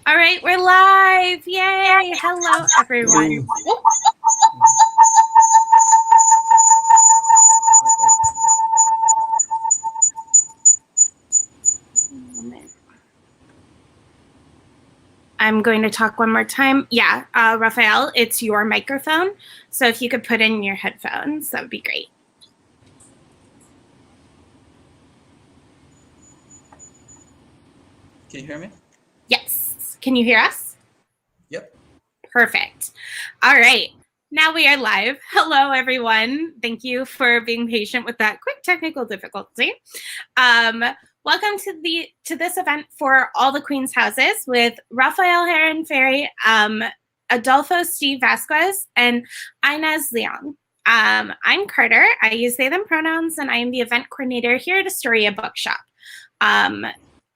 All right, we're live. Yay. Hello, everyone. Oh. I'm going to talk one more time. Yeah, Raphael, it's your microphone. So if you could put in your headphones, that would be great. Can you hear me? Yes. Can you hear us? Yep. Perfect. This right. Now we are live. Hello, everyone. Thank you for being patient with that quick technical difficulty. Welcome to this event for all the Queen's houses with Rafael Herrin-Ferri, Adolfo Steve Vasquez, and Ines Leong. I'm Carter. I use they, them pronouns, and I am the event coordinator here at Astoria Bookshop.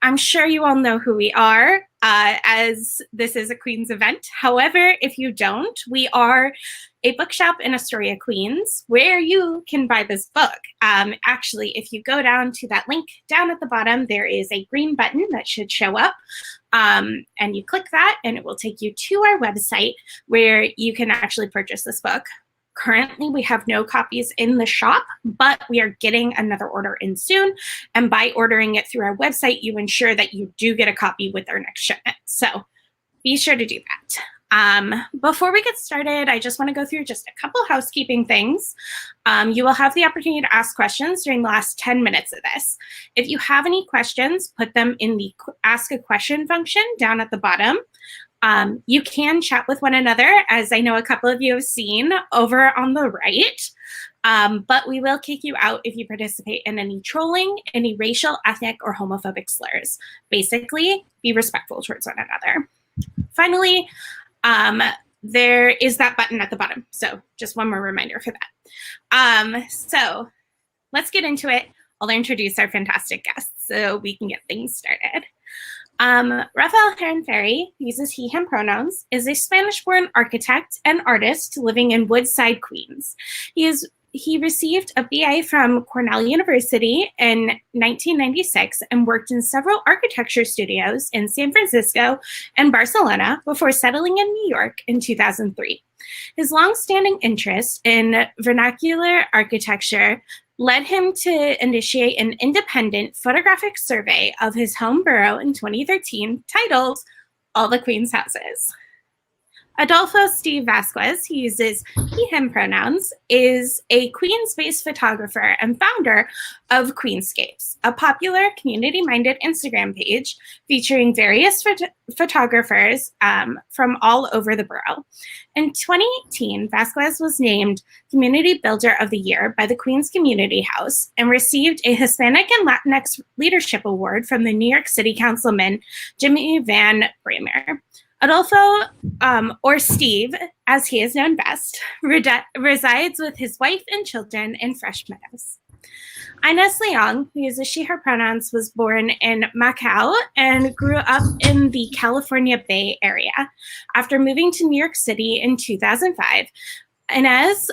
I'm sure you all know who we are, as this is a Queens event. However, if you don't, we are a bookshop in Astoria, Queens, where you can buy this book. Actually, if you go down to that link down at the bottom, there is a green button that should show up. And you click that, and it will take you to our website where you can actually purchase this book. Currently, we have no copies in the shop, but we are getting another order in soon. And by ordering it through our website, you ensure that you do get a copy with our next shipment. So be sure to do that. Before we get started, I just want to go through just a couple housekeeping things. You will have the opportunity to ask questions during the last 10 minutes of this. If you have any questions, put them in the Ask a Question function down at the bottom. You can chat with one another, as I know a couple of you have seen over on the right, but we will kick you out if you participate in any trolling, any racial, ethnic, or homophobic slurs. Basically, be respectful towards one another. Finally, there is that button at the bottom, so just one more reminder for that. So let's get into it. I'll introduce our fantastic guests so we can get things started. Rafael Herrin-Ferri, uses he, him pronouns, is a Spanish-born architect and artist living in Woodside, Queens. He received a BA from Cornell University in 1996 and worked in several architecture studios in San Francisco and Barcelona before settling in New York in 2003. His longstanding interest in vernacular architecture led him to initiate an independent photographic survey of his home borough in 2013 titled All the Queen's Houses. Adolfo Steve Vasquez, he uses he, him pronouns, is a Queens-based photographer and founder of Queenscapes, a popular community-minded Instagram page featuring various photographers from all over the borough. In 2018, Vasquez was named Community Builder of the Year by the Queens Community House and received a Hispanic and Latinx Leadership Award from the New York City Councilman Jimmy Van Bramer. Adolfo, or Steve, as he is known best, resides with his wife and children in Fresh Meadows. Ines Leong, who uses she, her pronouns, was born in Macau and grew up in the California Bay Area. After moving to New York City in 2005, Ines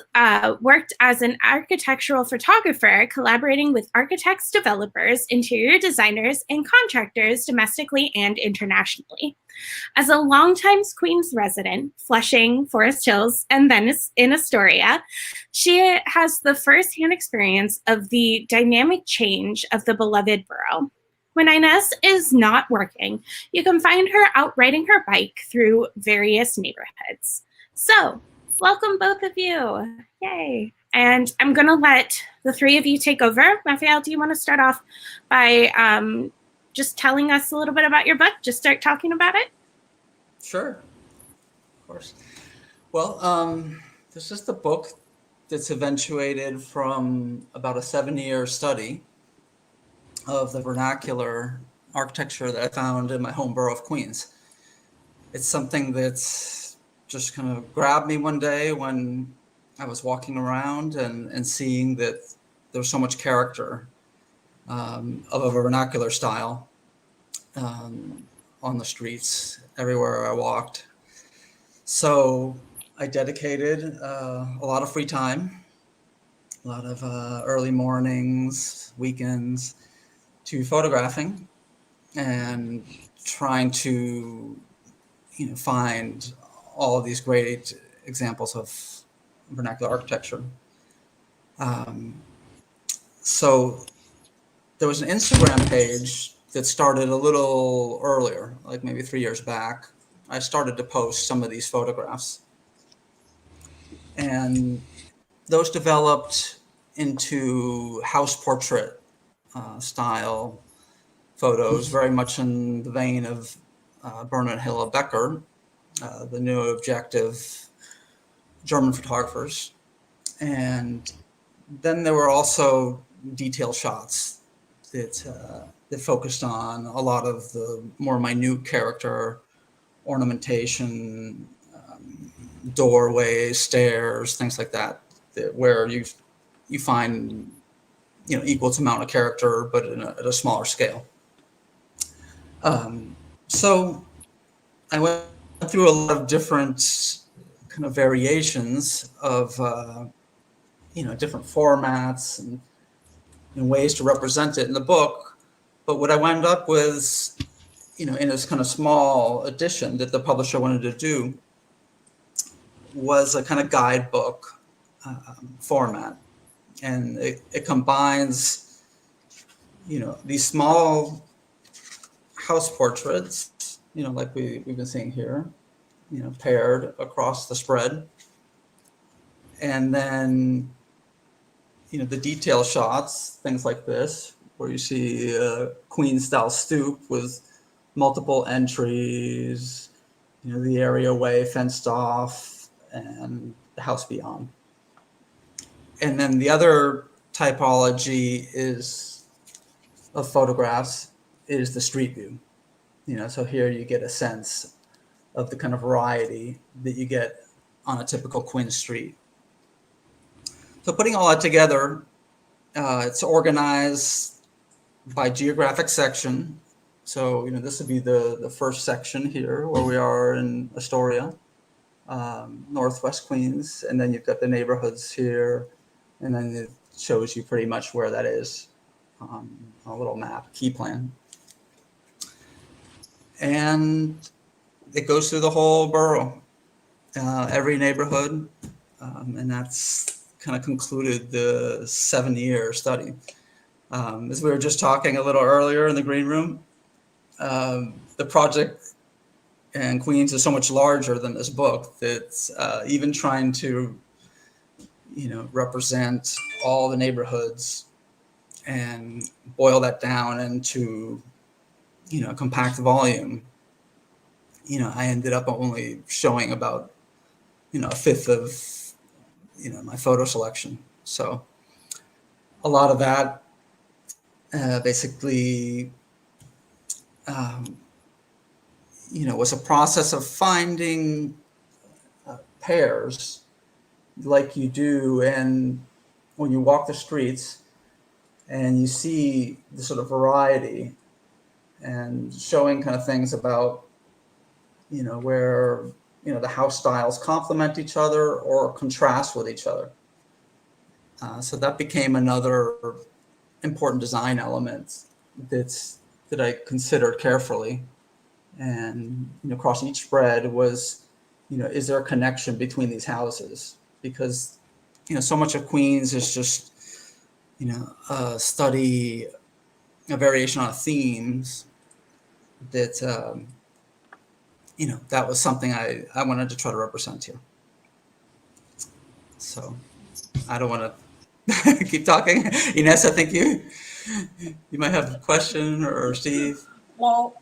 worked as an architectural photographer, collaborating with architects, developers, interior designers, and contractors domestically and internationally. As a longtime Queens resident, Flushing, Forest Hills, and then in Astoria, she has the firsthand experience of the dynamic change of the beloved borough. When Ines is not working, you can find her out riding her bike through various neighborhoods. So, welcome both of you. Yay. And I'm going to let the three of you take over. Raphael, do you want to start off by just telling us a little bit about your book? Just start talking about it? Sure. Of course. Well, this is the book that's eventuated from about a 7-year study of the vernacular architecture that I found in my home borough of Queens. It's something that's just kind of grabbed me one day when I was walking around and seeing that there's so much character of a vernacular style on the streets everywhere I walked. So I dedicated a lot of free time, a lot of early mornings, weekends to photographing and trying to find all of these great examples of vernacular architecture. So there was an Instagram page that started a little earlier, like maybe 3 years back. I started to post some of these photographs, and those developed into house portrait style photos, very much in the vein of Bernard Hilla Becker, the new objective German photographers. And then there were also detail shots that focused on a lot of the more minute character ornamentation, doorways, stairs, things like that, where you find equal amount of character, but at a smaller scale. So I went through a lot of different kind of variations of different formats and ways to represent it in the book. But what I wound up with, in this kind of small edition that the publisher wanted to do, was a kind of guidebook format, and it combines, these small house portraits, like we've been seeing here, paired across the spread, and then the detail shots, things like this, where you see a Queen-style stoop with multiple entries, the areaway fenced off, and the house beyond. And then the other typology of photographs is the street view. So here you get a sense of the kind of variety that you get on a typical Queen street. So putting all that together, it's organized by geographic section. So, this would be the first section here, where we are in Astoria, Northwest Queens, and then you've got the neighborhoods here, and then it shows you pretty much where that is on a little map, key plan. And it goes through the whole borough, every neighborhood, and that's kind of concluded the 7-year study. As we were just talking a little earlier in the green room, the project in Queens is so much larger than this book that even trying to, represent all the neighborhoods and boil that down into, a compact volume, I ended up only showing about, a fifth of, my photo selection. So a lot of that basically, was a process of finding pairs like you do, and when you walk the streets and you see the sort of variety, and showing kind of things about, where, the house styles complement each other or contrast with each other. So that became another important design element that I considered carefully. And, across each spread was, is there a connection between these houses? Because, so much of Queens is just, a study, a variation on themes that, that was something I wanted to try to represent here. So I don't want to keep talking. Ines, I think you might have a question, or Steve. Well,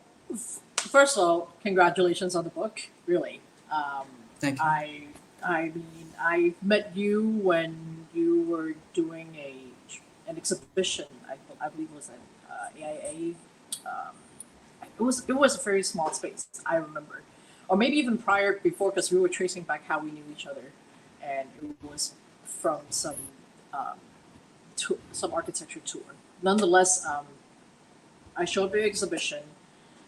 first of all, congratulations on the book. Really. Thank you. I mean, I met you when you were doing an exhibition. I believe it was at AIA. It was a very small space, I remember, or maybe even before, because we were tracing back how we knew each other, and it was from some architecture tour. Nonetheless, I showed the exhibition,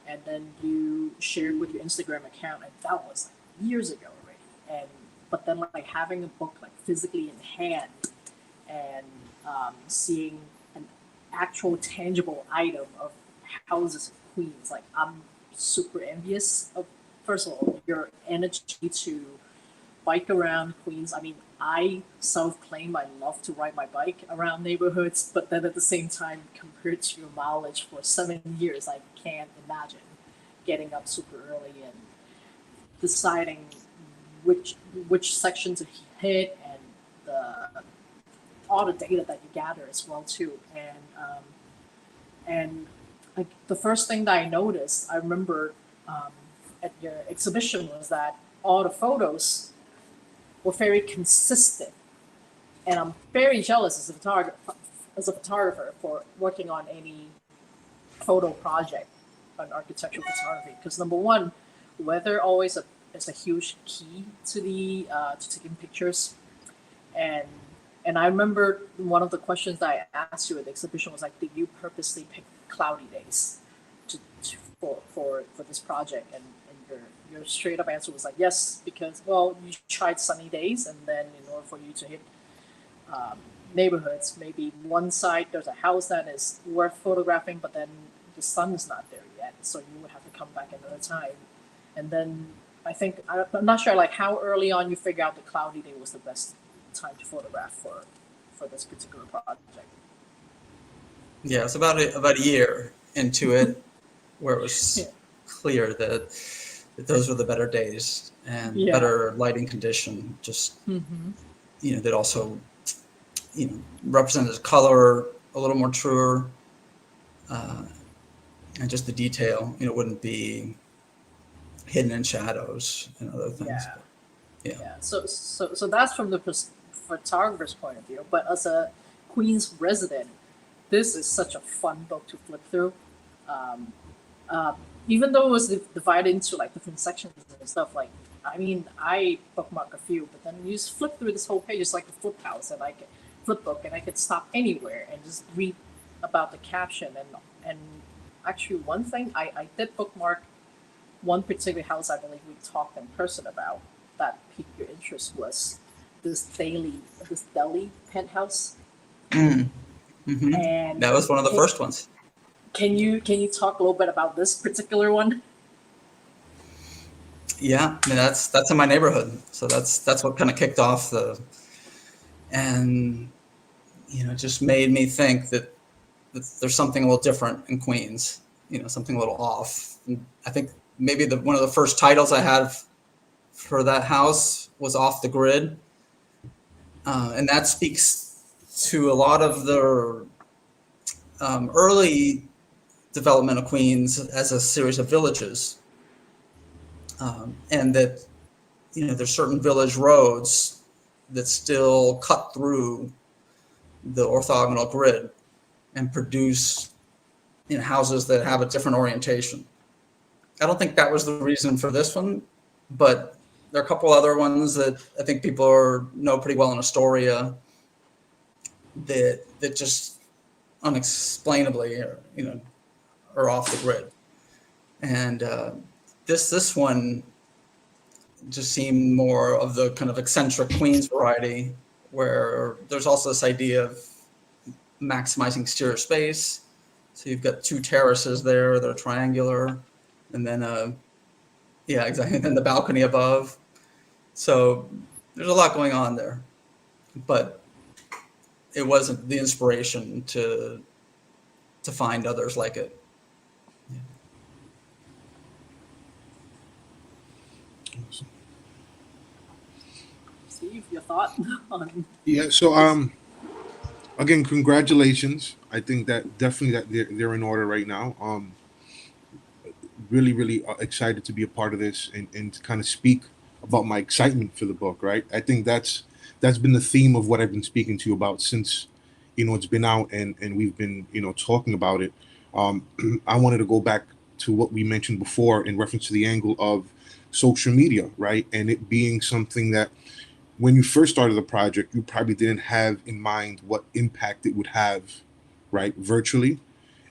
and then you shared with your Instagram account, and that was like years ago already. But then like having a book like physically in hand, and seeing an actual tangible item of houses in Queens, like I'm super envious first of all, your energy to bike around Queens. I mean, I self-claim I love to ride my bike around neighborhoods, but then at the same time, compared to your mileage for 7 years, I can't imagine getting up super early and deciding which section to hit and all the data that you gather as well too. And like the first thing that I noticed, I remember at your exhibition, was that all the photos were very consistent, and I'm very jealous as a photographer for working on any photo project on architectural photography, because number one, weather always is a huge key to the to taking pictures, and I remember one of the questions that I asked you at the exhibition was like, did you purposely pick cloudy days for this project? And your straight up answer was like, yes, because, well, you tried sunny days, and then in order for you to hit neighborhoods, maybe one side there's a house that is worth photographing, but then the sun is not there yet, so you would have to come back another time. And then I think, I'm not sure like how early on you figure out the cloudy day was the best time to photograph for this particular project. Yeah, it's about a year into it where it was clear that those were the better days and better lighting condition. Just that also represented color a little more truer, and just the detail wouldn't be hidden in shadows and other things. So that's from the photographer's point of view, but as a Queens resident, this is such a fun book to flip through. Even though it was divided into like different sections and stuff, like, I mean, I bookmark a few, but then you just flip through this whole page. It's like a flip house, and flip book, and I could stop anywhere and just read about the caption. And actually, one thing I did bookmark one particular house I believe we talked in person about that piqued your interest was this deli penthouse. Mm-hmm. And that was one of the first ones. Can you talk a little bit about this particular one? Yeah, I mean that's in my neighborhood, so that's what kind of kicked off and it just made me think that there's something a little different in Queens, something a little off. And I think maybe one of the first titles I had for that house was Off the Grid, and that speaks to a lot of the early development of Queens as a series of villages, and that there's certain village roads that still cut through the orthogonal grid and produce houses that have a different orientation. I don't think that was the reason for this one, but there are a couple other ones that I think people know pretty well in Astoria that just unexplainably are off the grid. And this one just seemed more of the kind of eccentric Queens variety, where there's also this idea of maximizing exterior space. So you've got two terraces there that are triangular, and then exactly, and then the balcony above. So there's a lot going on there, but it wasn't the inspiration to find others like it. Steve, your thought on? Yeah. So again, congratulations. I think that definitely that they're in order right now. Really excited to be a part of this and to kind of speak about my excitement for the book. Right. I think that's been the theme of what I've been speaking to you about since it's been out and we've been talking about it. I wanted to go back to what we mentioned before in reference to the angle of social media, right? And it being something that when you first started the project, you probably didn't have in mind what impact it would have, right, virtually.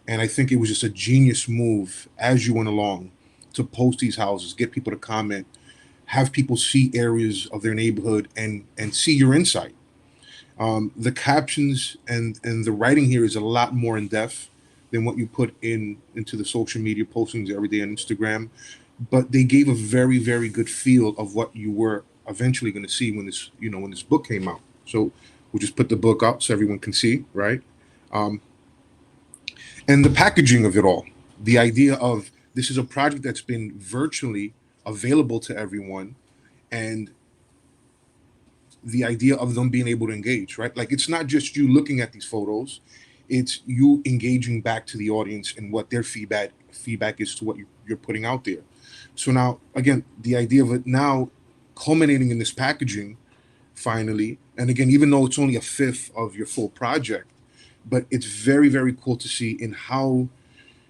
And I think it was just a genius move as you went along to post these houses, get people to comment, have people see areas of their neighborhood and see your insight. The captions and the writing here is a lot more in depth than what you put into the social media postings every day on Instagram. but they gave a very, very good feel of what you were eventually going to see when this book came out. So we'll just put the book up so everyone can see, right? Um, and the packaging of it all, the idea of this is a project that's been virtually available to everyone, and the idea of them being able to engage, right? Like, it's not just you looking at these photos, it's you engaging back to the audience and what their feedback is to what you're putting out there. So now, again, the idea of it now culminating in this packaging finally, and again, even though it's only a fifth of your full project, but it's very, very cool to see in how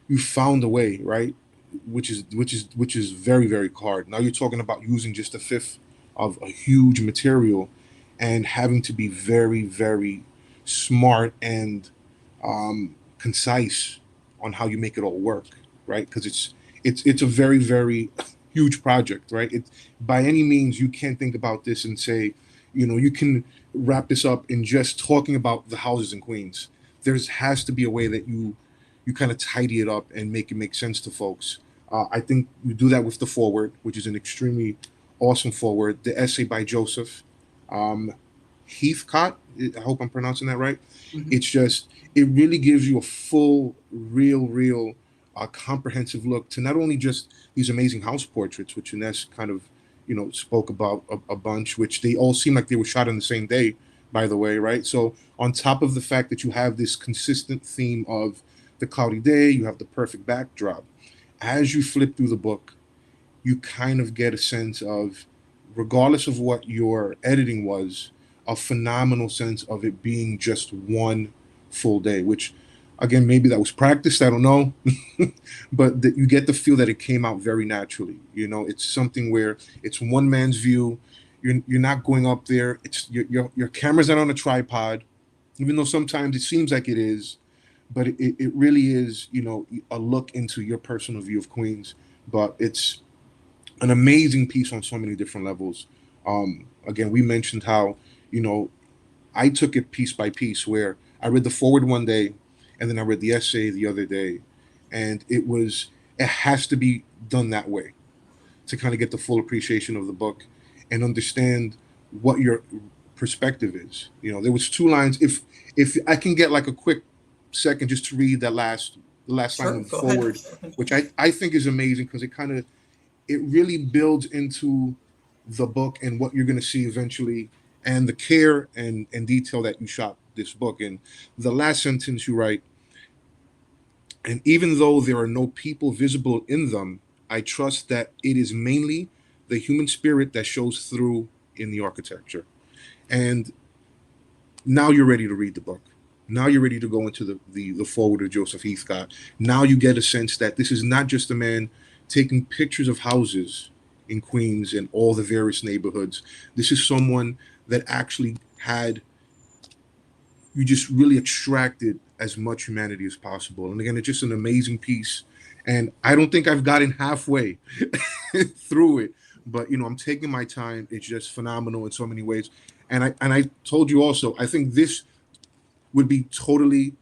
you found a way, right? Which is very, very hard. Now you're talking about using just a fifth of a huge material and having to be very, very smart and concise on how you make it all work, right? Because it's a very, very huge project, right? It, by any means, you can't think about this and say, you can wrap this up in just talking about the houses in Queens. There's has to be a way that you kind of tidy it up and make it make sense to folks. I think you do that with the foreword, which is an extremely awesome foreword. The essay by Joseph Heathcott, I hope I'm pronouncing that right. Mhm. It's just, it really gives you a full, real comprehensive look to not only just these amazing house portraits, which Ines kind of, spoke about a bunch, which they all seem like they were shot on the same day, by the way, right? So on top of the fact that you have this consistent theme of the cloudy day, you have the perfect backdrop. As you flip through the book, you kind of get a sense of, regardless of what your editing was, a phenomenal sense of it being just one full day, which again, maybe that was practiced, I don't know, but that you get the feel that it came out very naturally. It's something where it's one man's view. You're not going up there. It's your camera's not on a tripod, even though sometimes it seems like it is, but it really is, a look into your personal view of Queens. But it's an amazing piece on so many different levels. Again, we mentioned how, I took it piece by piece, where I read the forward one day and then I read the essay the other day. And it has to be done that way to kind of get the full appreciation of the book and understand what your perspective is. There was two lines. If I can get like a quick second just to read the last line Sure, of the go ahead. forward, which I think is amazing because it really builds into the book and what you're going to see eventually, and the care and detail that you shot this book. And the last sentence you write, and even though there are no people visible in them, I trust that it is mainly the human spirit that shows through in the architecture. And now you're ready to read the book. Now you're ready to go into the forward of Joseph Heathcott. Now you get a sense that this is not just a man taking pictures of houses in Queens and all the various neighborhoods. This is someone that actually you just really extracted as much humanity as possible. And again, it's just an amazing piece. And I don't think I've gotten halfway through it, but I'm taking my time. It's just phenomenal in so many ways. And I told you also, I think this would be totally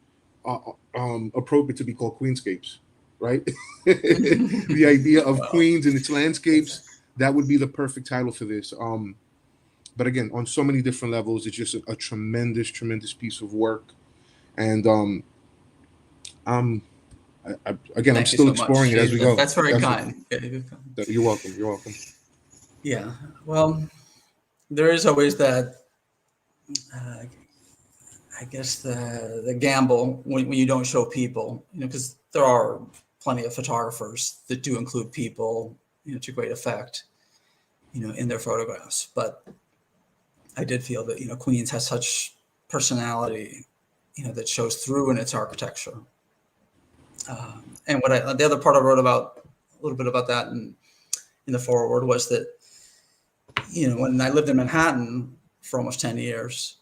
appropriate to be called Queenscapes, right? The idea of Wow. Queens and its landscapes, that would be the perfect title for this. But again, on so many different levels, it's just a tremendous piece of work. And again, Thank I'm you still so exploring much. it as we go. That's very Definitely. kind. You're welcome. Yeah. Well, there is always that, I guess, the gamble when you don't show people, because there are plenty of photographers that do include people, to great effect, in their photographs. But I did feel that, Queens has such personality, that shows through in its architecture. And the other part I wrote about a little bit about that in the foreword was that, when I lived in Manhattan for almost 10 years,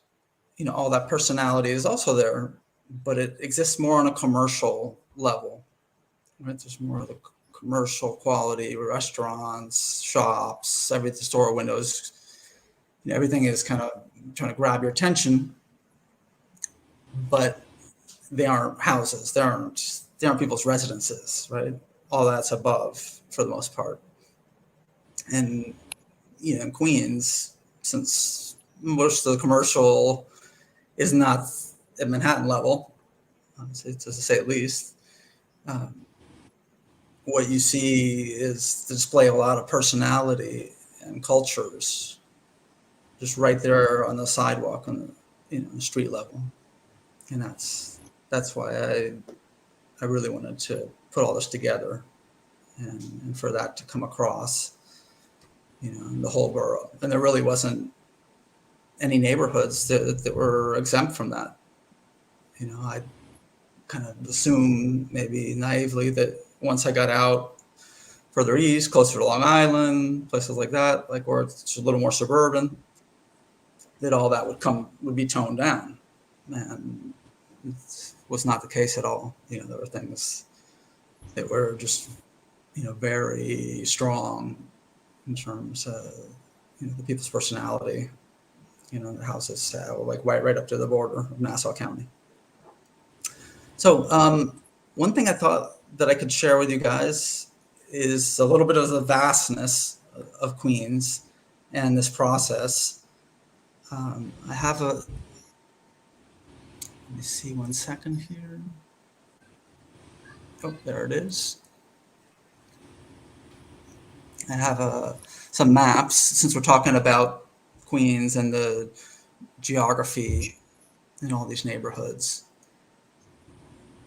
all that personality is also there, but it exists more on a commercial level, right? There's more of the commercial quality, restaurants, shops, the store windows, everything is kind of trying to grab your attention, but they aren't houses. They aren't people's residences, right? All that's above for the most part. And, in Queens, since most of the commercial is not at Manhattan level, to say at least, what you see is the display of a lot of personality and cultures just right there on the sidewalk, on the street level. And that's why I really wanted to put all this together and for that to come across, in the whole borough. And there really wasn't any neighborhoods that were exempt from that. I kind of assumed, maybe naively, that once I got out further east, closer to Long Island, places like that, like where it's a little more suburban, that all that would be toned down. And it was not the case at all. There were things that were just, very strong in terms of, the people's personality. The houses were like right up to the border of Nassau County. So one thing I thought that I could share with you guys is a little bit of the vastness of Queens and this process. I have let me see 1 second here. Oh, there it is. I have some maps, since we're talking about Queens and the geography in all these neighborhoods,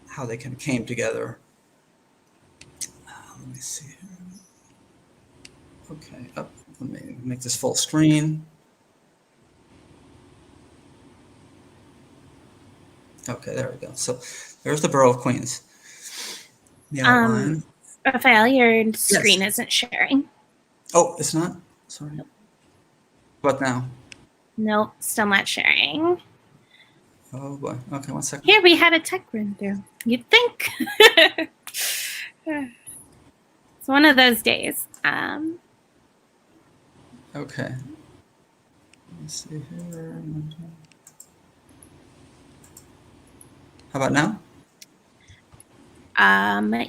how they kind of came together. Let me see here. Okay, let me make this full screen. Okay, there we go. So there's the borough of Queens. The outline. Raphael, your screen isn't sharing. Oh, it's not? Sorry. Nope. What now? Nope, still not sharing. Oh boy. Okay, 1 second. Here we had a tech run through. You'd think. It's one of those days. Okay. Let's see here. How about now?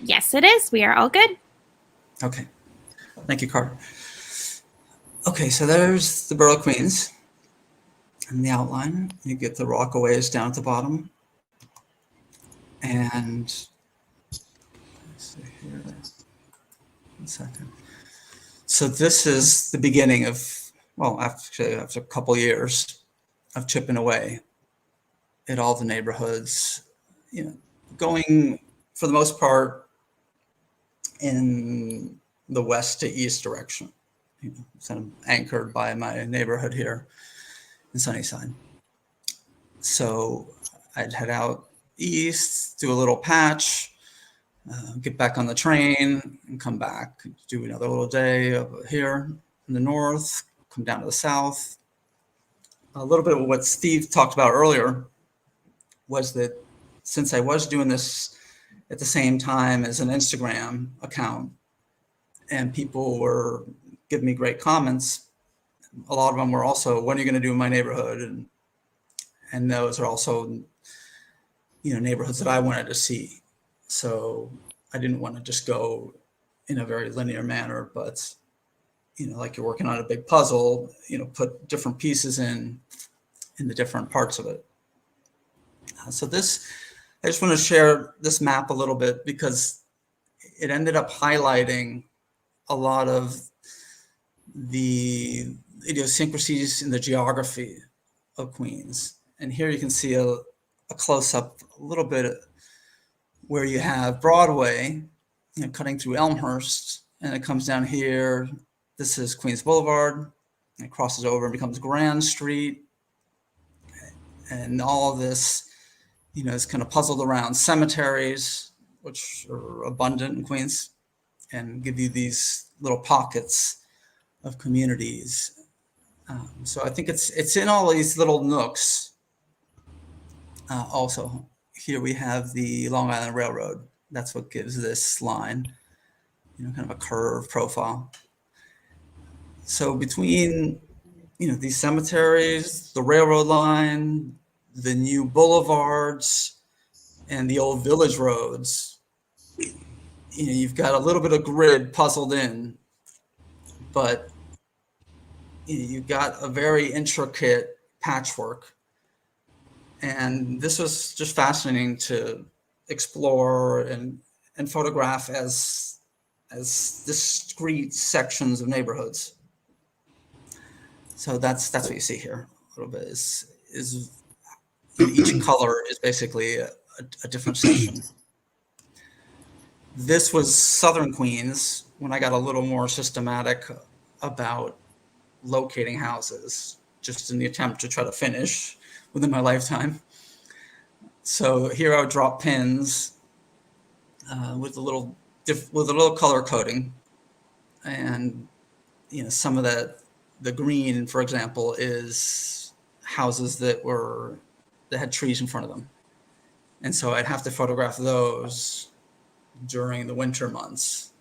Yes, it is. We are all good. Okay. Thank you, Carter. Okay, so there's the borough of Queens. And the outline, you get the Rockaways down at the bottom. And let's see here. 1 second. So this is the beginning of, well, after a couple years of chipping away at all the neighborhoods, going for the most part in the west to east direction, kind of anchored by my neighborhood here in Sunnyside. So I'd head out east, do a little patch, get back on the train and come back, do another little day over here in the north, come down to the south. A little bit of what Steve talked about earlier was that since I was doing this at the same time as an Instagram account and people were giving me great comments, a lot of them were also, what are you going to do in my neighborhood? And those are also, neighborhoods that I wanted to see. So I didn't want to just go in a very linear manner, but, like you're working on a big puzzle, put different pieces in the different parts of it. So I just want to share this map a little bit because it ended up highlighting a lot of the idiosyncrasies in the geography of Queens. And here you can see a close-up a little bit where you have Broadway, cutting through Elmhurst, and it comes down here. This is Queens Boulevard, and it crosses over and becomes Grand Street. And all of this, is kind of puzzled around cemeteries, which are abundant in Queens, and give you these little pockets of communities. So I think it's in all these little nooks. Also, here we have the Long Island Railroad. That's what gives this line, kind of a curved profile. So between, these cemeteries, the railroad line, the new boulevards, and the old village roads, you've got a little bit of grid puzzled in but you got a very intricate patchwork. And this was just fascinating to explore and photograph as discrete sections of neighborhoods. So that's what you see here a little bit is each color is basically a different section. This was Southern Queens when I got a little more systematic about locating houses, just in the attempt to try to finish within my lifetime. So here I would drop pins with a little color coding, and some of the green, for example, is houses that had trees in front of them, and so I'd have to photograph those during the winter months.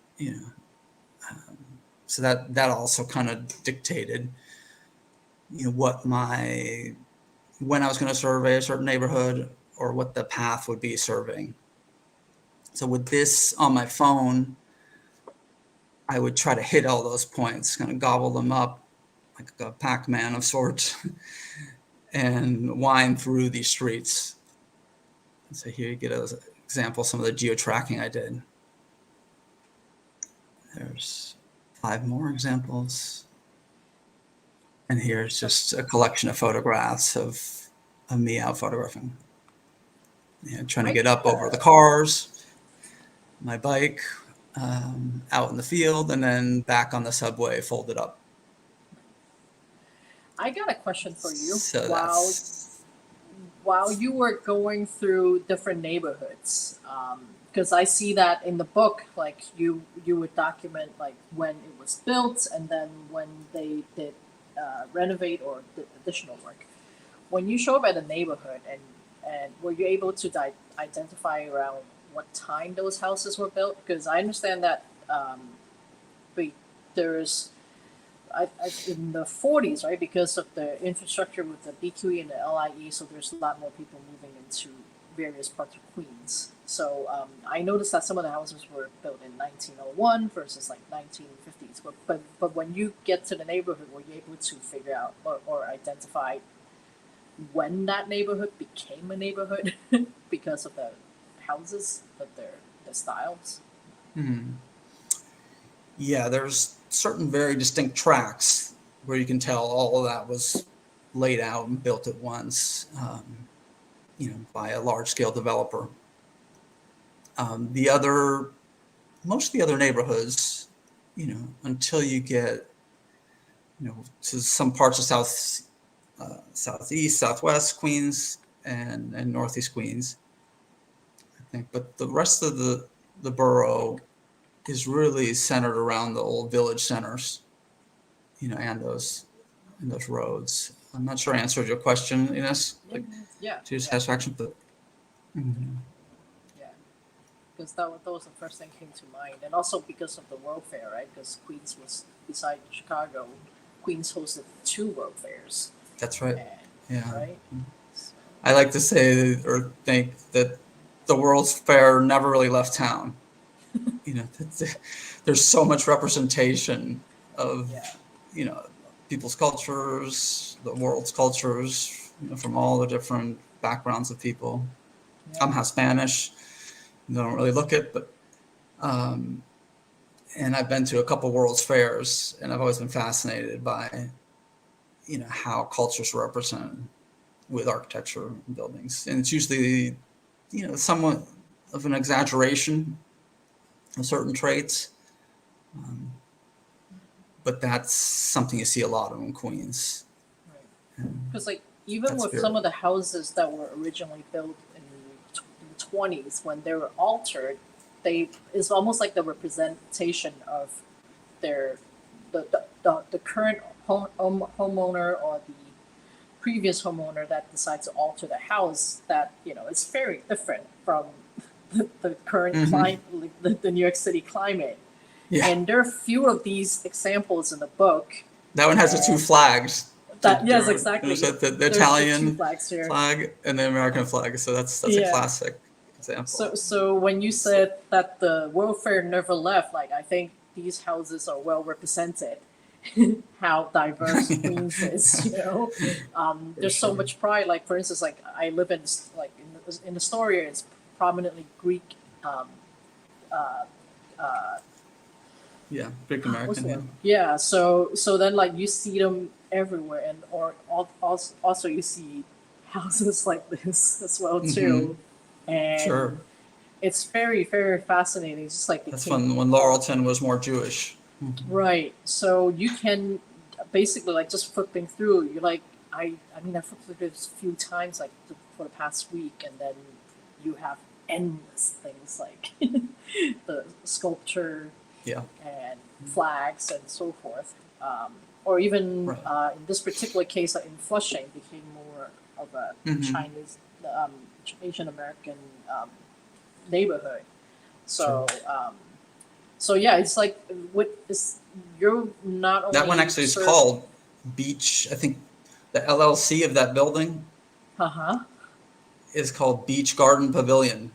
So that also kind of dictated what when I was going to survey a certain neighborhood or what the path would be surveying. So with this on my phone, I would try to hit all those points, kind of gobble them up like a Pac-Man of sorts, and wind through these streets. And so here you get an example of some of the geo-tracking I did. There's 5 more examples. And here's just a collection of photographs of me out photographing. Trying to get up over the cars, my bike, out in the field, and then back on the subway, folded up. I got a question for you. So while you were going through different neighborhoods, because I see that in the book, like you would document like when it was built and then when they did renovate or did additional work. When you show up at a neighborhood and were you able to identify around what time those houses were built? Because I understand that there's in the 40s, right? Because of the infrastructure with the BQE and the LIE, so there's a lot more people moving into various parts of Queens. So I noticed that some of the houses were built in 1901 versus like 1950s. But when you get to the neighborhood, were you able to figure out or identify when that neighborhood became a neighborhood because of the houses, but the styles? Yeah, there's certain very distinct tracks where you can tell all of that was laid out and built at once, by a large-scale developer. Most of the other neighborhoods, until you get, to some parts of southeast, southwest Queens, and northeast Queens, I think. But the rest of the borough is really centered around the old village centers, and those roads. I'm not sure I answered your question, Ines, to your satisfaction, but. Yeah, because that was the first thing came to mind, and also because of the World Fair, right? Because Queens was beside Chicago, Queens hosted 2 World Fairs. That's right. Right. So. I like to say or think that the World's Fair never really left town. There's so much representation of people's cultures, the world's cultures, from all the different backgrounds of people. Yeah. I'm half Spanish. I don't really look it, but and I've been to a couple World's Fairs, and I've always been fascinated by how cultures are represented with architecture and buildings, and it's usually somewhat of an exaggeration of certain traits, but that's something you see a lot of in Queens. Right. Because even with some of the houses that were originally built in the 20s, when they were altered, it's almost like the representation of the current homeowner or the previous homeowner that decides to alter the house. That it's very different from the current climate, the New York City climate. Yeah. And there are few of these examples in the book. That one has the 2 flags. Yes, exactly. There's the Italian flag and the American flag. So that's a classic example. So when you said that the World Fair never left, I think these houses are well represented. how diverse Queens is. There's so much pride. Like for instance, like I live in in the story, it's prominently Greek. Yeah, Greek What's the American. Yeah. word? Yeah. So then like you see them everywhere, and also you see houses like this as well too, and Sure. it's very very fascinating. It's just like That's when Laurelton was more Jewish. right. So you can basically like just flipping through. You're like I mean I flipped through this a few times like for the past week, and then you have endless things like the sculpture Yeah. and flags and so forth. Or even Right. in this particular case, in Flushing, became more of a Chinese, Asian American neighborhood. So, so yeah, it's like you're not only That one actually is serve- called Beach. I think the LLC of that building is called Beach Garden Pavilion.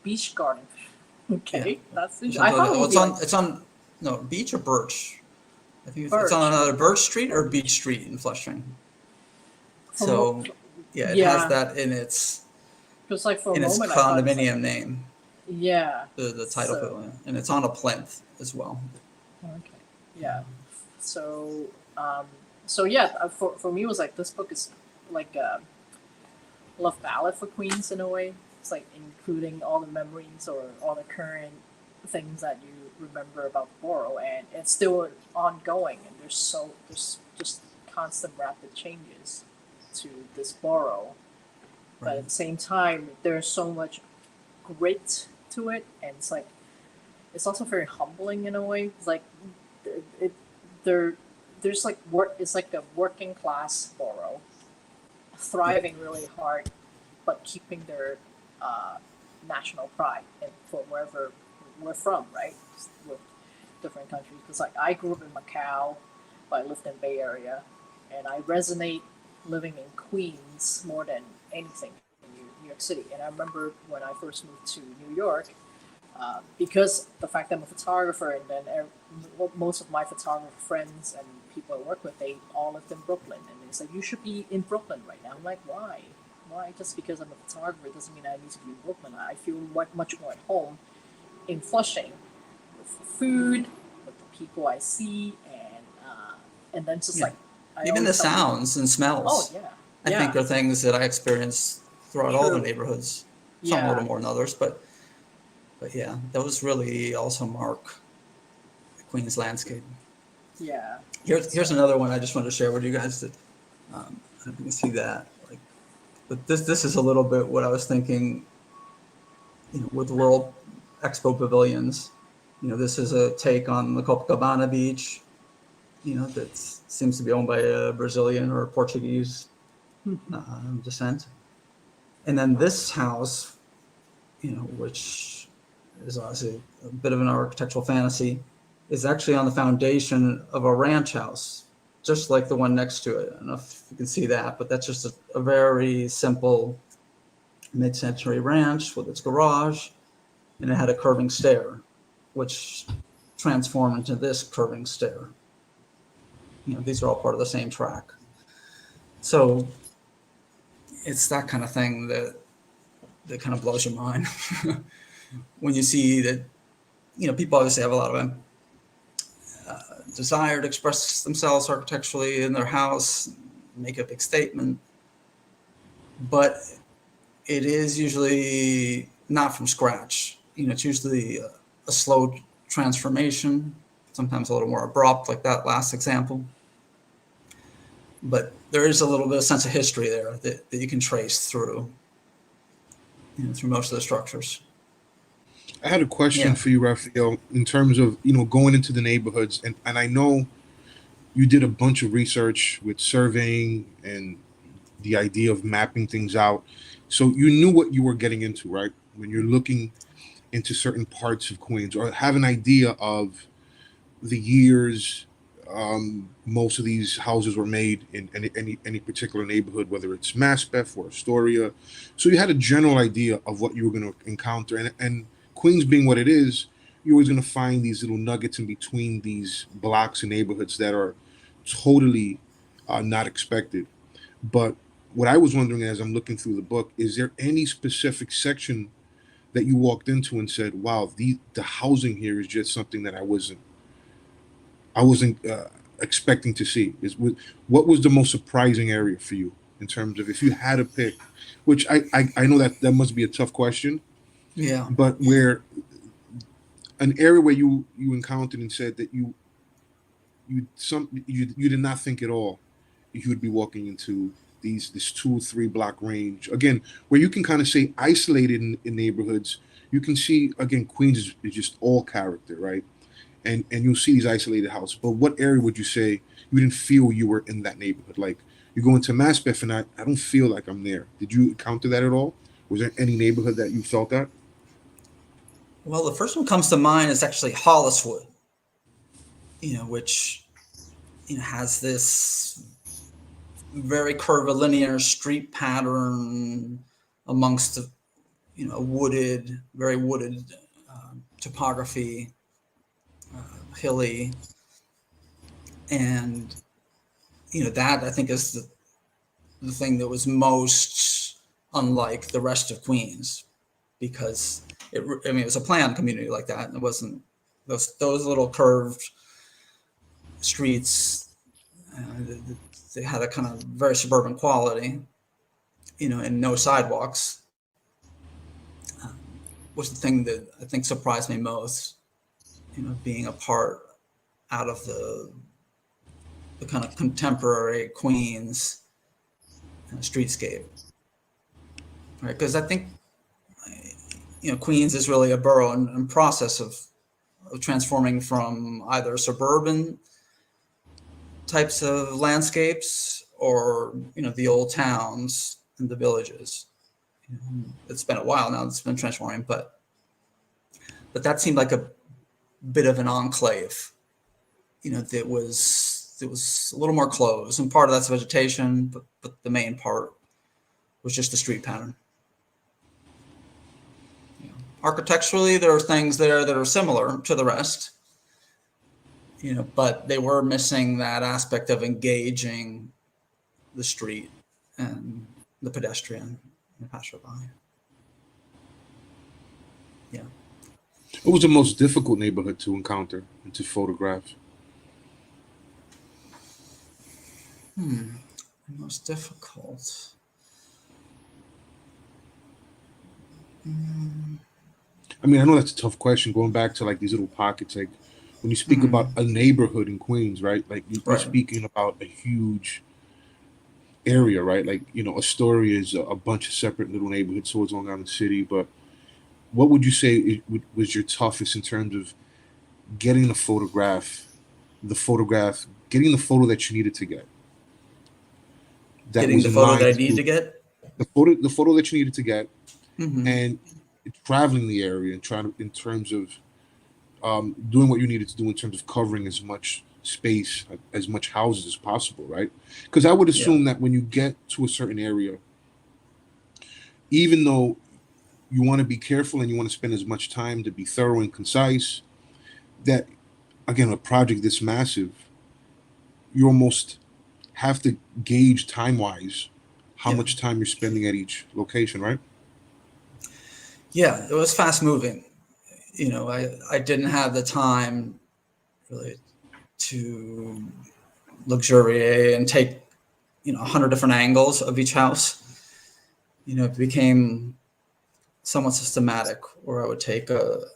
Beach Garden. Okay, Yeah. that's interesting. I thought It's on no Beach or Birch. I think it's Birch. on either Birch Street or Beach Street in Flushing. So yeah, it yeah. has that in its just like for a its moment, I thought it's condominium name. yeah. The title pavilion, and it's on a plinth as well. Okay. Yeah. So, so yeah, for me, it was like this book is like a love ballad for Queens in a way. It's like including all the memories or all the current things that you remember about the borough, and it's still ongoing. And there's just constant rapid changes to this borough, but at the same time, there's so much grit to it, and it's like it's also very humbling in a way. It's like there's like work. It's like a working class borough, thriving really hard, but keeping their national pride and for wherever we're from, right? With different countries. Because like I grew up in Macau, but I lived in Bay Area, and I resonate living in Queens more than anything in New York City. And I remember when I first moved to New York, because the fact that I'm a photographer, and then most of my photographer friends and people I work with, they all lived in Brooklyn, and they said you should be in Brooklyn right now. I'm like, why? Why? Just because I'm a photographer doesn't mean I need to be in Brooklyn. I feel much more at home in Flushing with the food, with the people I see, and then just like even the sounds and smells. Oh yeah, I think are things that I experience throughout all the neighborhoods. Some a little more than others, but yeah, those really also mark the Queens landscape. Yeah. Here's another one I just wanted to share with you guys that I don't know if you can see that. Like, but this is a little bit what I was thinking. With the World Expo pavilions, this is a take on the Copacabana beach. That seems to be owned by a Brazilian or Portuguese descent. And then this house, which is obviously a bit of an architectural fantasy, is actually on the foundation of a ranch house, just like the one next to it. I don't know if you can see that, but that's just a very simple mid-century ranch with its garage, and it had a curving stair, which transformed into this curving stair. These are all part of the same track. So it's that kind of thing that kind of blows your mind when you see that, people obviously have a lot of desire to express themselves architecturally in their house, make a big statement, but it is usually not from scratch. It's usually a slow transformation, sometimes a little more abrupt, like that last example. But there is a little bit of sense of history there that you can trace through, through most of the structures. I had a question for you, Raphael, in terms of, going into the neighborhoods. And I know you did a bunch of research with surveying and the idea of mapping things out. So you knew what you were getting into, right? When you're looking into certain parts of Queens, or have an idea of the years most of these houses were made in any particular neighborhood, whether it's Maspeth or Astoria. So you had a general idea of what you were going to encounter. And Queens being what it is, you're always going to find these little nuggets in between these blocks and neighborhoods that are totally not expected. But what I was wondering as I'm looking through the book, is there any specific section that you walked into and said, "Wow, the housing here is just something that I wasn't expecting to see"? What was the most surprising area for you in terms of if you had to pick? Which I know that must be a tough question, Yeah. but where an area where you encountered and said that you did not think at all you would be walking into this 2 or 3 block range again, where you can kind of say isolated in neighborhoods. You can see again Queens is just all character, right? And you'll see these isolated houses. But what area would you say you didn't feel you were in that neighborhood? Like you go into Maspeth and I don't feel like I'm there. Did you encounter that at all? Was there any neighborhood that you felt that? Well, the first one comes to mind is actually Holliswood, which has this very curvilinear street pattern amongst the very wooded topography, hilly, and that I think is the thing that was most unlike the rest of Queens, because it was a planned community like that, and it wasn't those little curved streets. They had a kind of very suburban quality, and no sidewalks. Was the thing that I think surprised me most, being a part out of the kind of contemporary Queens streetscape, right? Because I think, Queens is really a borough in process of transforming from either suburban types of landscapes or the old towns and the villages. It's been a while now it's been transforming, but that seemed like a bit of an enclave, that was a little more closed, and part of that's vegetation, but the main part was just the street pattern. Architecturally, there are things there that are similar to the rest, but they were missing that aspect of engaging the street and the pedestrian and the passerby. Yeah. What was the most difficult neighborhood to encounter and to photograph? The most difficult. I mean, I know that's a tough question. Going back to like these little pockets, like when you speak about a neighborhood in Queens, right? Like you're speaking about a huge area, right? Like Astoria is a bunch of separate little neighborhoods, so it's all around the city. But what would you say was your toughest in terms of getting the photo that you needed to get? Getting the photo that I needed to get? The photo that you needed to get, and traveling the area and in terms of doing what you needed to do in terms of covering as much space, as much houses as possible, right? Because I would assume that when you get to a certain area, even though you want to be careful and you want to spend as much time to be thorough and concise, that again, a project this massive, you almost have to gauge time-wise how much time you're spending at each location, right? Yeah, it was fast moving. I didn't have the time really to luxuriate and take 100 different angles of each house. It became somewhat systematic, where I would take the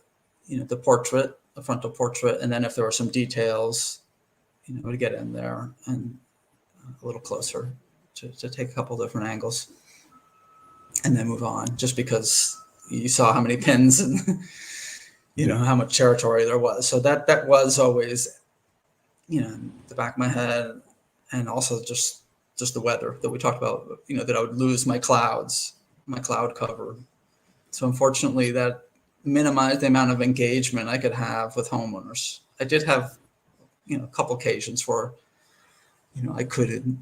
frontal portrait, and then if there were some details, I would get in there and a little closer to take a couple different angles, and then move on, just because you saw how many pins and how much territory there was. So that was always in the back of my head, and also just the weather that we talked about, that I would lose my cloud cover. So unfortunately that minimized the amount of engagement I could have with homeowners. I did have a couple occasions where I could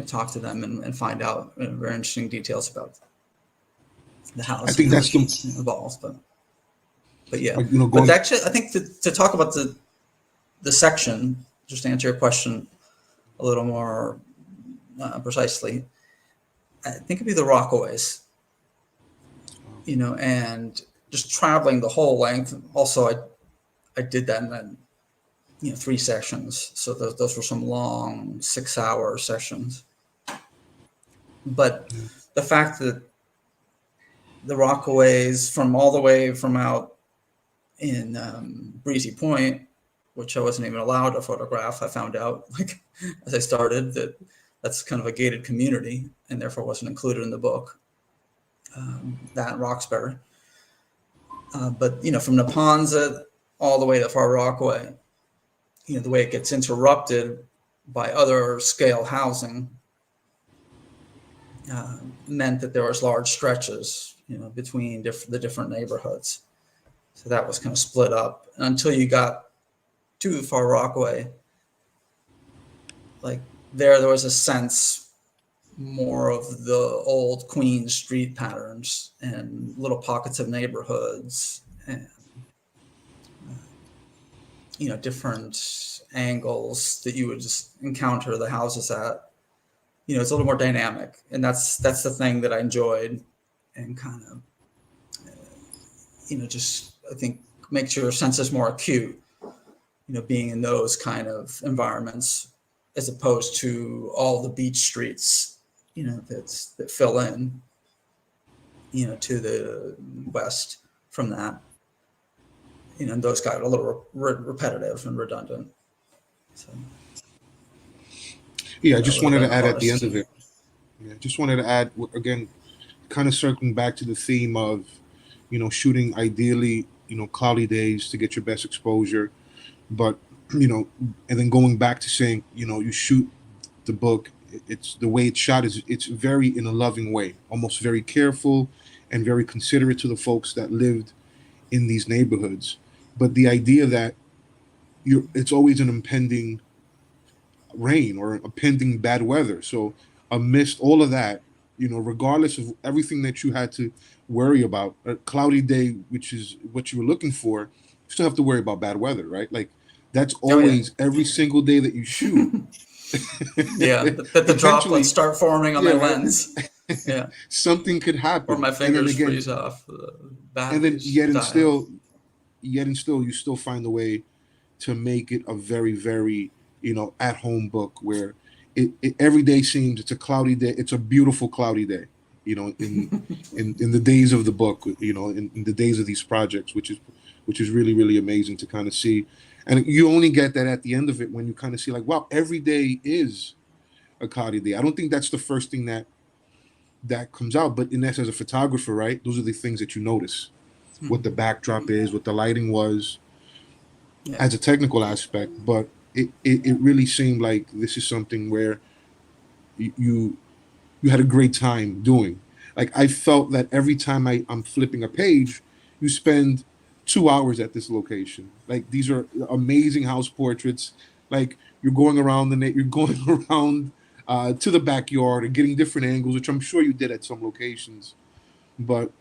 talk to them and find out very interesting details about the house. I think that's involved, but But yeah, Like, you know, but going, actually, I think to talk about the section, just to answer your question a little more precisely, I think it'd be the Rockaways, and just traveling the whole length. Also, I did that in 3 sessions. So those were some long 6-hour sessions. But the fact that the Rockaways from all the way from out in Breezy Point, which I wasn't even allowed to photograph, I found out like as I started that that's kind of a gated community and therefore wasn't included in the book. That Roxbury. But from Neponset all the way to Far Rockaway, the way it gets interrupted by other scale housing meant that there was large stretches, between the different neighborhoods. So that was kind of split up until you got to Far Rockaway. Like there was a sense more of the old Queen Street patterns and little pockets of neighborhoods and different angles that you would just encounter the houses at. It's a little more dynamic, and that's the thing that I enjoyed, and kind of just I think makes your senses more acute, being in those kind of environments as opposed to all the beach streets, that fill in, to the west from that. And those got a little repetitive and redundant. So, yeah, I just wanted to add at the end of it. Yeah, just wanted to add again, kind of circling back to the theme of, shooting ideally, cloudy days to get your best exposure, but and then going back to saying, you shoot the book. It's the way it's shot it's very in a loving way, almost very careful and very considerate to the folks that lived in these neighborhoods. But the idea that it's always an impending rain or impending bad weather. So amidst all of that, regardless of everything that you had to worry about, a cloudy day, which is what you were looking for, you still have to worry about bad weather, right? Like that's always every single day that you shoot. Yeah, that the droplets start forming on my lens. Yeah, something could happen, or my fingers freeze off. And then yet and still, you still find a way to make it a very, very at home book where it every day seems it's a cloudy day. It's a beautiful cloudy day. In the days of the book, in the days of these projects, which is really, really amazing to kind of see. And you only get that at the end of it when you kind of see like, wow, every day is a cloudy day. I don't think that's the first thing that comes out, but in essence, as a photographer, right, those are the things that you notice. What the backdrop is, what the lighting was, as a technical aspect. But it really seemed like this is something where you had a great time doing. Like I felt that every time I'm flipping a page, you spend 2 hours at this location. Like these are amazing house portraits. Like you're going around you're going around to the backyard and getting different angles, which I'm sure you did at some locations. But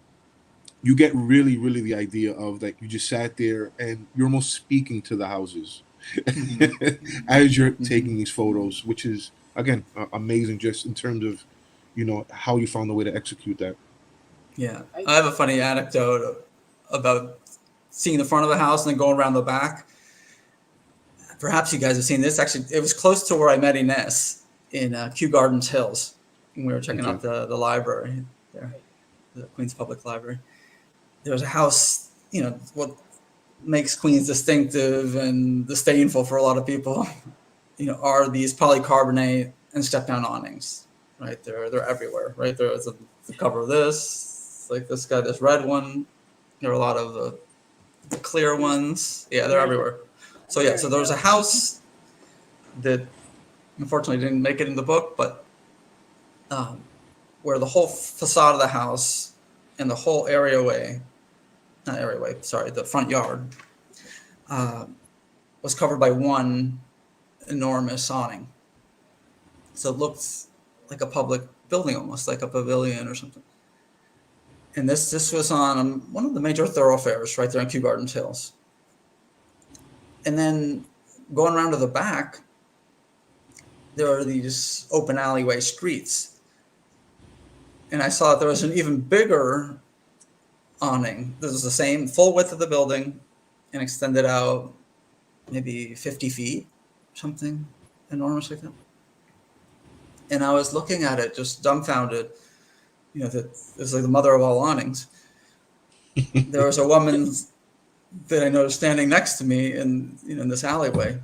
you get really, really the idea of like you just sat there and you're almost speaking to the houses as you're taking these photos, which is again amazing just in terms of how you found a way to execute that. Yeah, I have a funny anecdote about seeing the front of the house and then going around the back. Perhaps you guys have seen this. Actually, it was close to where I met Ines in Kew Gardens Hills. And we were checking out the library there, the Queens Public Library. There was a house, what makes Queens distinctive and disdainful for a lot of people, are these polycarbonate and step-down awnings, right? They're everywhere, right? There's the cover of this, like this guy, this red one. There are a lot of the clear ones. Yeah, they're everywhere. So there was a house that unfortunately didn't make it in the book, but where the whole facade of the house and the whole the front yard was covered by one enormous awning. So it looked like a public building, almost like a pavilion or something. And this was on one of the major thoroughfares right there in Kew Gardens Hills. And then going around to the back, there are these open alleyway streets. And I saw that there was an even bigger awning. This is the same full width of the building and extended out maybe 50 feet, something enormous like that. And I was looking at it just dumbfounded, that it's like the mother of all awnings. There was a woman that I noticed standing next to me in this alleyway.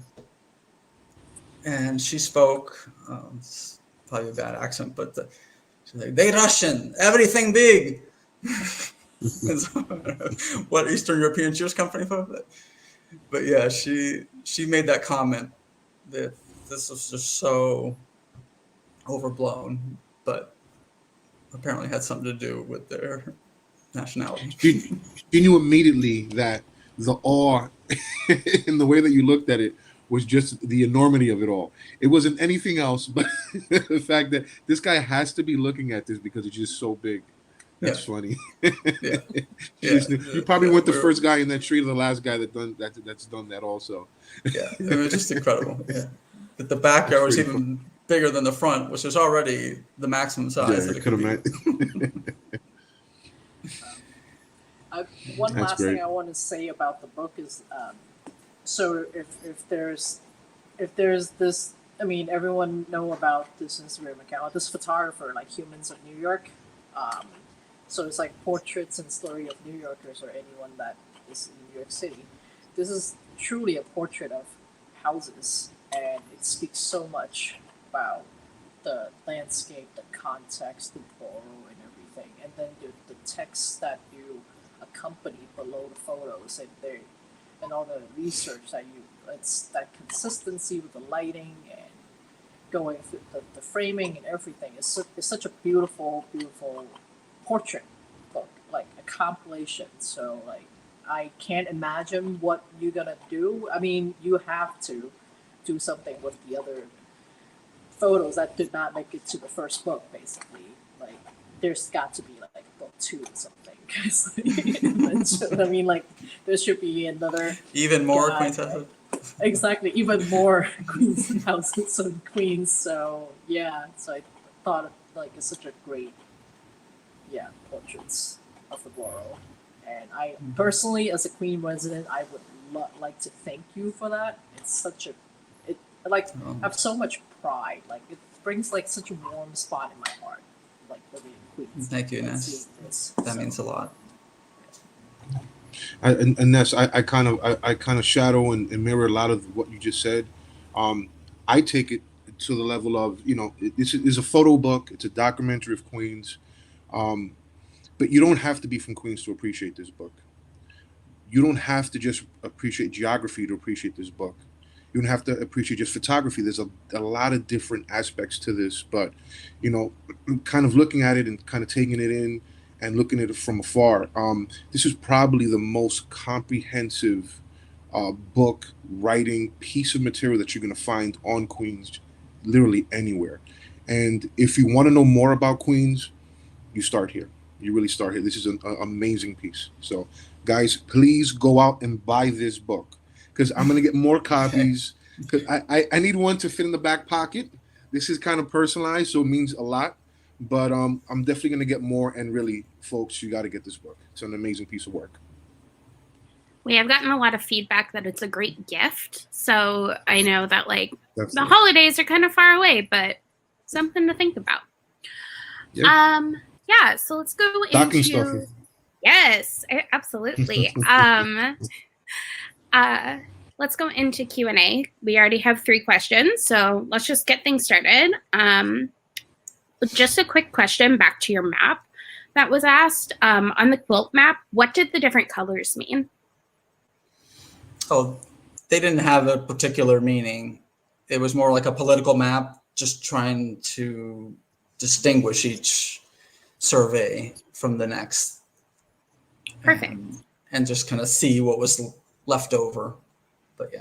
And she spoke, it's probably a bad accent, but she's like, "They Russian, everything big." What Eastern European she was coming from? But yeah, she made that comment that this was just so overblown, but apparently had something to do with their nationality. You knew immediately that the awe in the way that you looked at it was just the enormity of it all. It wasn't anything else but the fact that this guy has to be looking at this because it's just so big. That's funny. Yeah. You probably weren't the first guy in that tree or the last guy that's done that also. Yeah, it was just incredible. Yeah. But the backyard was even bigger than the front, which was already the maximum size that it could be. One That's last great. thing I want to say about the book is, so if there's this, I mean, everyone know about this Instagram account, this photographer, like Humans of New York. So it's like portraits and story of New Yorkers or anyone that is in New York City. This is truly a portrait of houses, and it speaks so much about the landscape, the context, the borough, and everything. And then the text that you accompany below the photos and all the research that it's that consistency with the lighting and going through the framing and everything is such a beautiful portrait book, like a compilation. So like I can't imagine what you're gonna do. I mean, you have to do something with the other photos that did not make it to the first book, basically. Like there's got to be like a book 2 or something. I mean, like there should be another Even more guy, quintessential. Exactly, even more Queens houses and Queens. So yeah, so I thought like it's such a great, portraits of the borough. And I personally, as a Queen resident, I would like to thank you for that. It's such a, I have so much pride. Like it brings like such a warm spot in my heart. Like living in Queens. Thank you, and Ines. seeing this. That means a lot. And Ness, I kind of shadow and mirror a lot of what you just said. I take it to the level of, this is a photo book. It's a documentary of Queens. But you don't have to be from Queens to appreciate this book. You don't have to just appreciate geography to appreciate this book. You don't have to appreciate just photography. There's a lot of different aspects to this, but, kind of looking at it and kind of taking it in and looking at it from afar, this is probably the most comprehensive book, writing, piece of material that you're going to find on Queens, literally anywhere. And if you want to know more about Queens, you start here. You really start here. This is an amazing piece. So, guys, please go out and buy this book because I'm going to get more copies. Because I need one to fit in the back pocket. This is kind of personalized, so it means a lot. But I'm definitely going to get more. And really, folks, you got to get this book. It's an amazing piece of work. We have gotten a lot of feedback that it's a great gift. So I know that That's the holidays are kind of far away, but something to think about. Yeah. Yeah, so let's go Stocking into stuffer. Yes, absolutely. Let's go into Q&A. We already have 3 questions, so let's just get things started. Just a quick question back to your map that was asked. On the quilt map, what did the different colors mean? Oh, they didn't have a particular meaning. It was more like a political map, just trying to distinguish each survey from the next. Perfect. And just kind of see what was left over. But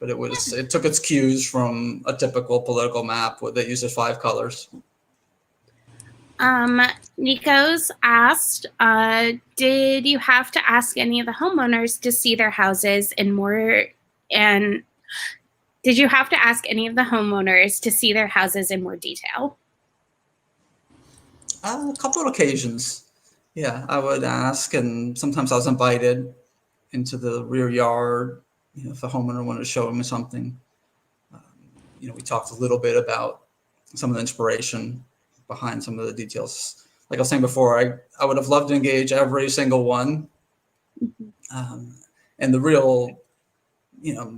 it took its cues from a typical political map that uses 5 colors. Nico's asked, did you have to ask any of the homeowners to see their houses in more and did you have to ask any of the homeowners to see their houses in more detail? A couple of occasions. Yeah, I would ask, and sometimes I was invited into the rear yard, if a homeowner wanted to show me something. We talked a little bit about some of the inspiration behind some of the details. Like I was saying before, I would have loved to engage every single one. And the real,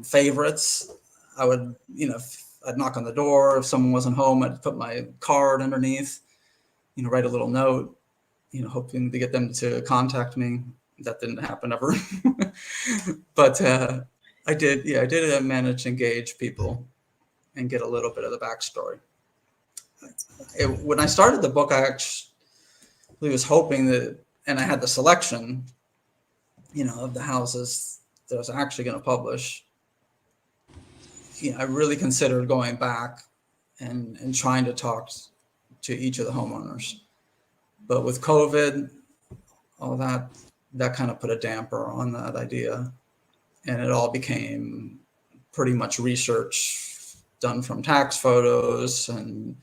favorites, I would, I'd knock on the door. If someone wasn't home, I'd put my card underneath, write a little note, hoping to get them to contact me. That didn't happen ever. But I did manage to engage people and get a little bit of the backstory. When I started the book, I actually was hoping that, and I had the selection, of the houses that I was actually going to publish. I really considered going back and trying to talk to each of the homeowners. But with COVID, all that kind of put a damper on that idea. And it all became pretty much research done from tax photos and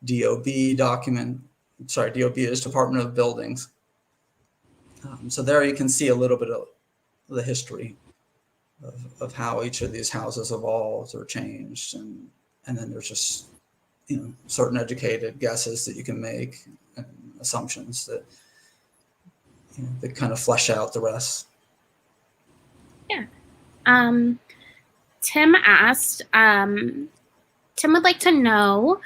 DOB document. Sorry, DOB is Department of Buildings. So there you can see a little bit of the history of how each of these houses evolved or changed. And then there's just, certain educated guesses that you can make and assumptions that, that kind of flesh out the rest. Yeah. Tim asked, Tim would like to know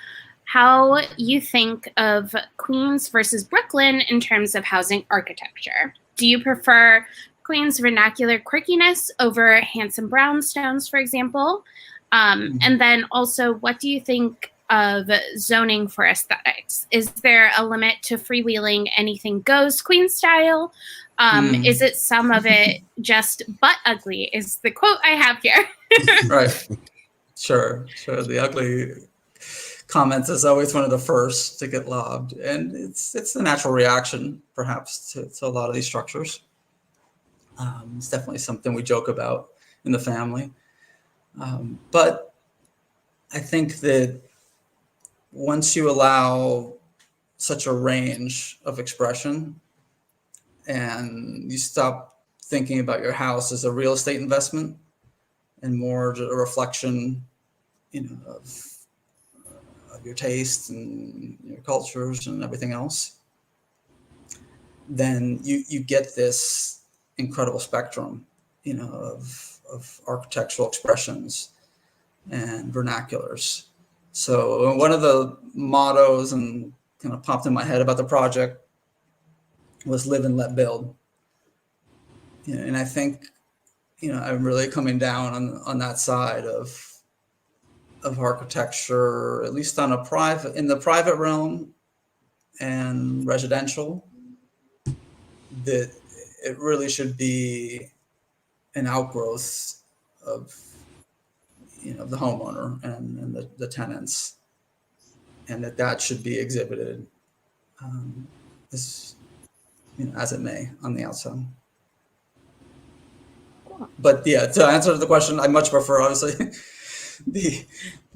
how you think of Queens versus Brooklyn in terms of housing architecture. Do you prefer Queens' vernacular quirkiness over handsome brownstones, for example? And then also, what do you think of zoning for aesthetics? Is there a limit to freewheeling anything goes Queens style? Is it some of it just butt ugly is the quote I have here. Right. Sure. The ugly comments is always one of the first to get lobbed. And it's the natural reaction, perhaps, to a lot of these structures. It's definitely something we joke about in the family. But I think that once you allow such a range of expression and you stop thinking about your house as a real estate investment and more a reflection, of your taste and your cultures and everything else, then you get this incredible spectrum, of architectural expressions and vernaculars. So one of the mottos and kind of popped in my head about the project was live and let build. And I think, I'm really coming down on that side of architecture, at least in the private realm and residential, that it really should be an outgrowth of, the homeowner and the tenants, and that should be exhibited as it may on the outside. But yeah, to answer the question, I much prefer, obviously, the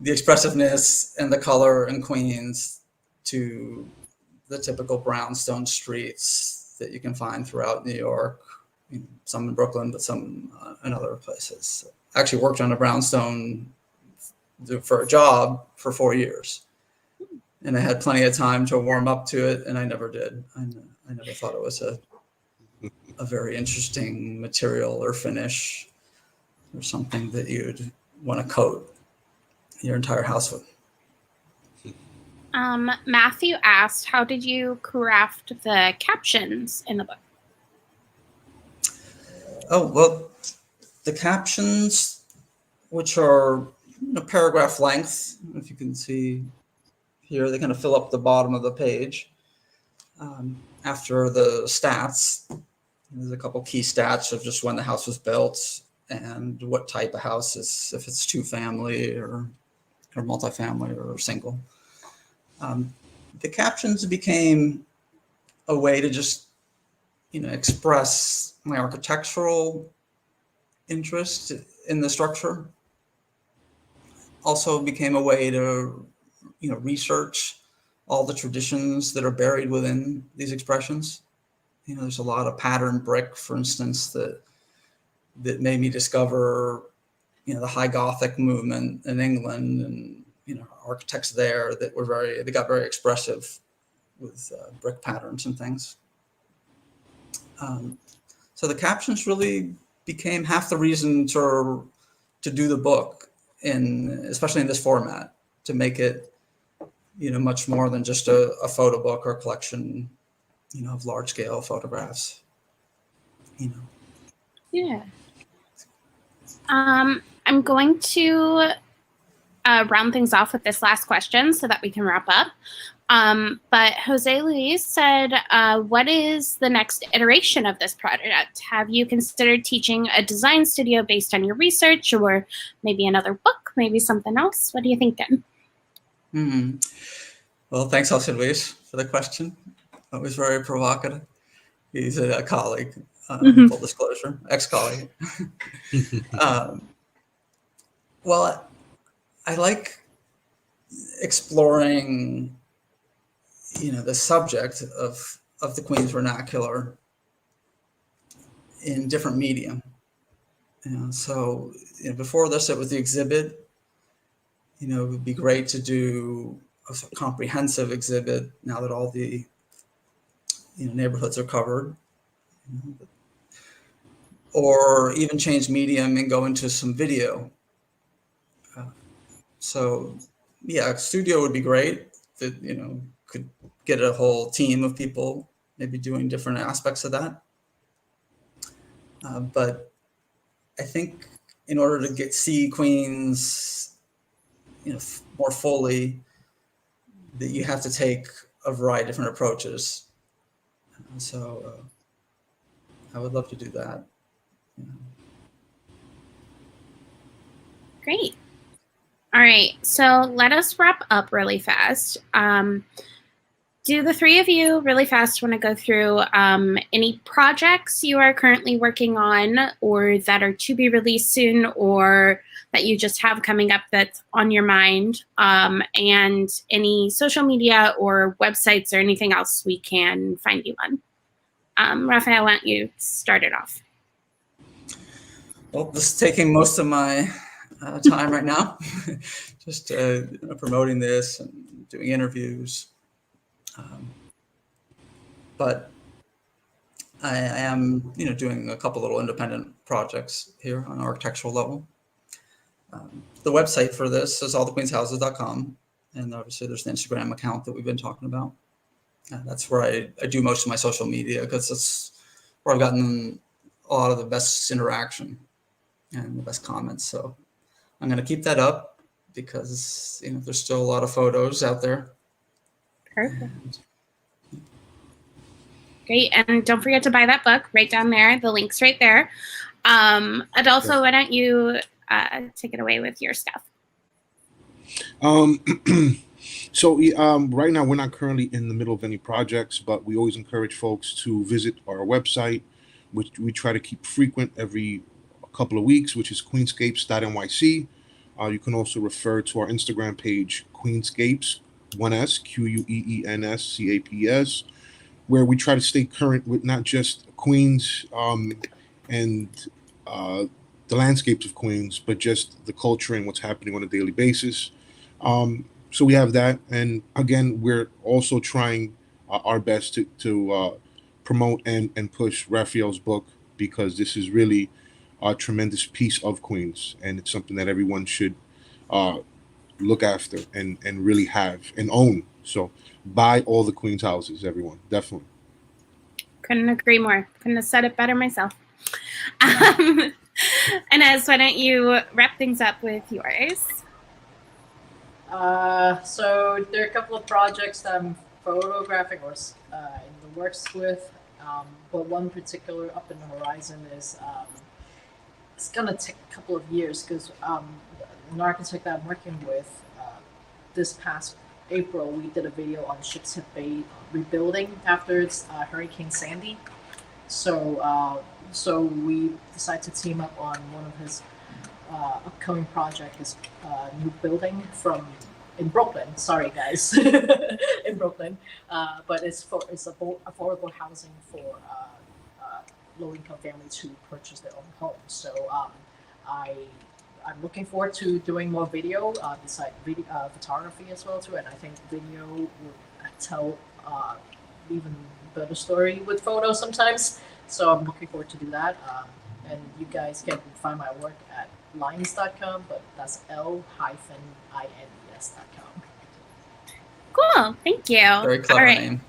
expressiveness and the color in Queens to the typical brownstone streets that you can find throughout New York, some in Brooklyn, but some in other places. I actually worked on a brownstone for a job for 4 years, and I had plenty of time to warm up to it, and I never did. I never thought it was a very interesting material or finish or something that you'd want to coat your entire house with. Matthew asked, how did you craft the captions in the book? Oh, well, the captions, which are paragraph length, if you can see here, they kind of fill up the bottom of the page. After the stats, there's a couple key stats of just when the house was built and what type of house is, if it's two-family or multifamily or single. the captions became a way to just, express my architectural interest in the structure. Also became a way to, research all the traditions that are buried within these expressions. There's a lot of pattern brick, for instance, that made me discover, the High Gothic movement in England, and architects there that got very expressive with brick patterns and things. So the captions really became half the reason to do the book, especially in this format, to make it, much more than just a photo book or collection, of large scale photographs. Yeah. I'm going to round things off with this last question so that we can wrap up. But Jose Luis said, what is the next iteration of this project? Have you considered teaching a design studio based on your research, or maybe another book, maybe something else? What are you thinking? Well, thanks, Jose Luis, for the question. It was very provocative. He's a colleague, full disclosure, ex-colleague. Well, I like exploring, the subject of the Queen's vernacular in different medium. So before this, it was the exhibit. It would be great to do a comprehensive exhibit now that all the neighborhoods are covered, or even change medium and go into some video. So yeah, a studio would be great. That could get a whole team of people maybe doing different aspects of that. But I think in order to see Queens, more fully, that you have to take a variety of different approaches. So I would love to do that. Great. All right, so let us wrap up really fast. Do the three of you really fast want to go through any projects you are currently working on, or that are to be released soon, or that you just have coming up that's on your mind, and any social media or websites or anything else we can find you on? Raphael, why don't you start it off? Well, this is taking most of my time right now, just promoting this and doing interviews. But I am, doing a couple little independent projects here on an architectural level. The website for this is allthequeenshouses.com, and obviously there's the Instagram account that we've been talking about. That's where I do most of my social media, because that's where I've gotten a lot of the best interaction and the best comments. So I'm going to keep that up, because there's still a lot of photos out there. Perfect. Great, and don't forget to buy that book right down there. The link's right there. Adolfo, why don't you take it away with your stuff? So right now we're not currently in the middle of any projects, but we always encourage folks to visit our website, which we try to keep frequent every couple of weeks, which is queenscapes.nyc. You can also refer to our Instagram page, Queenscapes, 1S, QUEENSCAPS, where we try to stay current with not just Queens and the landscapes of Queens, but just the culture and what's happening on a daily basis. So we have that. And again, we're also trying our best to promote and push Raphael's book, because this is really a tremendous piece of Queens, and it's something that everyone should look after and really have and own. So buy all the Queens houses, everyone, definitely. Couldn't agree more. Couldn't have said it better myself. Ines, why don't you wrap things up with yours? So there are a couple of projects that I'm photographing or in the works with, but one particular up in the horizon is it's gonna take a couple of years, because an architect that I'm working with this past April, we did a video on Ship's Head Bay rebuilding after Hurricane Sandy. So so we decided to team up on one of his upcoming project, his new building in Brooklyn. Sorry, guys, in Brooklyn. But it's affordable housing for low-income families who purchase their own homes. So I'm looking forward to doing more video, besides photography as well too. And I think video will tell even better story with photos sometimes. So I'm looking forward to do that. And you guys can find my work at lines.com, but that's l-ines.com. Cool. Thank you. Very clever All right.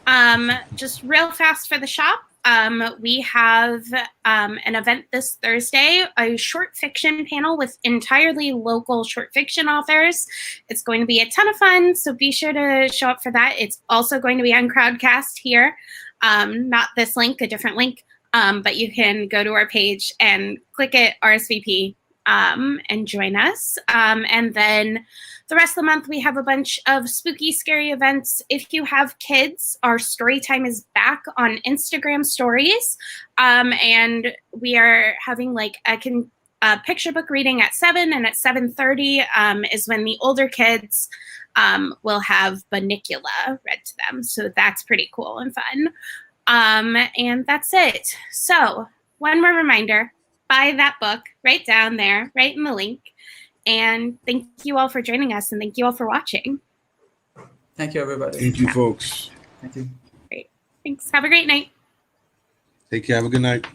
name. Just real fast for the shop. We have an event this Thursday, a short fiction panel with entirely local short fiction authors. It's going to be a ton of fun, so be sure to show up for that. It's also going to be on Crowdcast here. Not this link, a different link, but you can go to our page and click it, RSVP, and join us. And then the rest of the month, we have a bunch of spooky, scary events. If you have kids, our story time is back on Instagram stories. And we are having like a picture book reading at 7, and at 7:30 is when the older kids will have Bunnicula read to them. So that's pretty cool and fun. And that's it. So one more reminder, buy that book right down there, right in the link. And thank you all for joining us, and thank you all for watching. Thank you, everybody. Thank you, folks. Thank you. Great. Thanks. Have a great night. Take care. Have a good night.